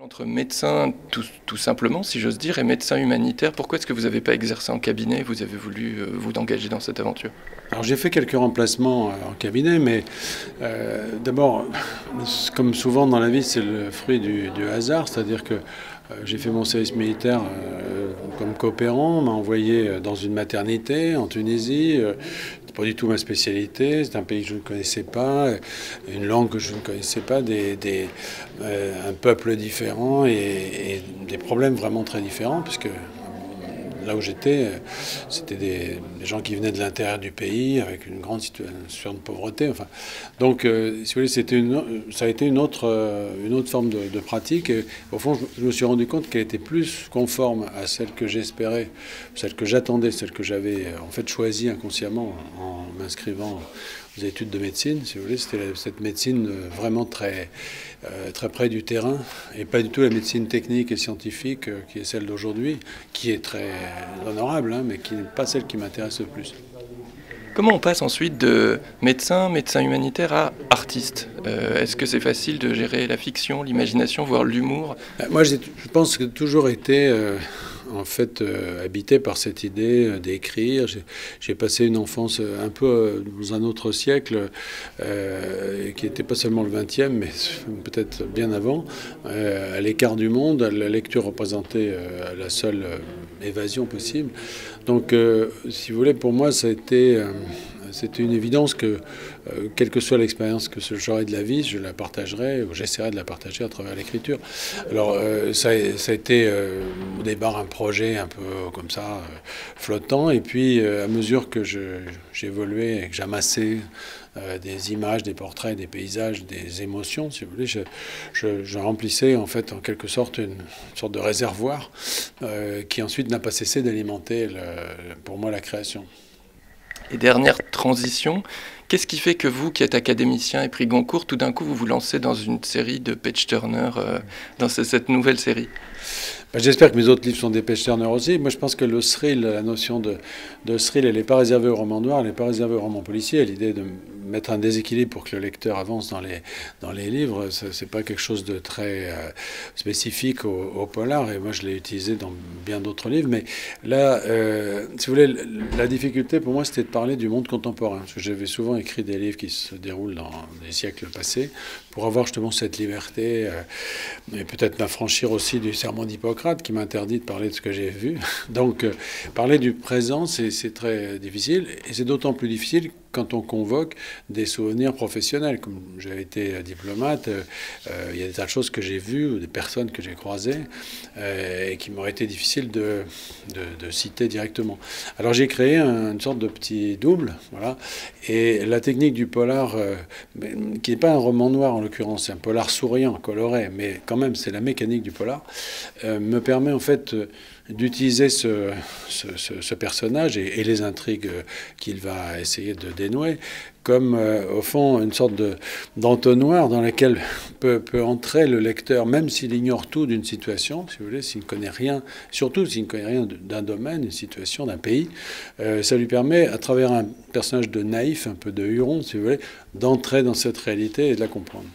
Entre médecin, tout simplement, si j'ose dire, et médecin humanitaire, pourquoi est-ce que vous n'avez pas exercé en cabinet? Vous avez voulu vous engager dans cette aventure? Alors j'ai fait quelques remplacements en cabinet, mais d'abord, comme souvent dans la vie, c'est le fruit du hasard, c'est-à-dire que j'ai fait mon service militaire comme coopérant, on m'a envoyé dans une maternité en Tunisie. C'est pas du tout ma spécialité, c'est un pays que je ne connaissais pas, une langue que je ne connaissais pas, un peuple différent et des problèmes vraiment très différents, puisque là où j'étais, c'était des gens qui venaient de l'intérieur du pays avec une grande situation de pauvreté. Enfin, donc, si vous voulez, ça a été une autre forme de pratique. Et au fond, je me suis rendu compte qu'elle était plus conforme à celle que j'espérais, celle que j'attendais, celle que j'avais en fait choisie inconsciemment en m'inscrivant aux études de médecine. Si vous voulez, c'était cette médecine vraiment très près du terrain et pas du tout la médecine technique et scientifique qui est celle d'aujourd'hui, qui est très honorable, hein, mais qui n'est pas celle qui m'intéresse le plus. Comment on passe ensuite de médecin humanitaire à artiste? Est-ce que c'est facile de gérer la fiction, l'imagination, voire l'humour? Moi, je pense que j'ai toujours été en fait habité par cette idée d'écrire. J'ai passé une enfance un peu dans un autre siècle qui n'était pas seulement le XXe, mais peut-être bien avant, à l'écart du monde. La lecture représentait la seule évasion possible. Donc, si vous voulez, pour moi, ça a été... C'était une évidence que, quelle que soit l'expérience que j'aurai de la vie, je la partagerai, ou j'essaierai de la partager à travers l'écriture. Alors, ça a été au départ un projet un peu comme ça, flottant, et puis à mesure que j'évoluais et que j'amassais des images, des portraits, des paysages, des émotions, si vous voulez, je remplissais en fait en quelque sorte une sorte de réservoir qui ensuite n'a pas cessé d'alimenter pour moi la création. Et dernière transition, qu'est-ce qui fait que vous, qui êtes académicien et prix Goncourt, tout d'un coup vous vous lancez dans une série de page-turner, dans cette nouvelle série? J'espère que mes autres livres sont des page-turners aussi. Moi, je pense que le thrill, la notion de thrill, elle n'est pas réservée au roman noir, elle n'est pas réservée au roman policier. L'idée de mettre un déséquilibre pour que le lecteur avance dans les livres, c'est pas quelque chose de très spécifique au polar. Et moi, je l'ai utilisé dans bien d'autres livres. Mais là, si vous voulez, la difficulté pour moi, c'était de parler du monde contemporain. Parce que j'avais souvent écrit des livres qui se déroulent dans des siècles passés pour avoir justement cette liberté et peut-être m'affranchir aussi du serment d'Hippocrate qui m'interdit de parler de ce que j'ai vu. Donc, parler du présent, c'est très difficile. Et c'est d'autant plus difficile quand on convoque des souvenirs professionnels. Comme j'ai été diplomate, il y a des tas de choses que j'ai vues, ou des personnes que j'ai croisées, et qui m'auraient été difficiles de citer directement. Alors j'ai créé une sorte de petit double, voilà. Et la technique du polar, qui n'est pas un roman noir en l'occurrence, c'est un polar souriant, coloré, mais quand même c'est la mécanique du polar, me permet en fait d'utiliser ce personnage et les intrigues qu'il va essayer de dénouer comme, au fond, une sorte d'entonnoir dans laquelle peut entrer le lecteur, même s'il ignore tout d'une situation, si vous voulez, s'il ne connaît rien, surtout s'il ne connaît rien d'un domaine, d'une situation, d'un pays. Ça lui permet, à travers un personnage de naïf, un peu de Huron, si vous voulez, d'entrer dans cette réalité et de la comprendre.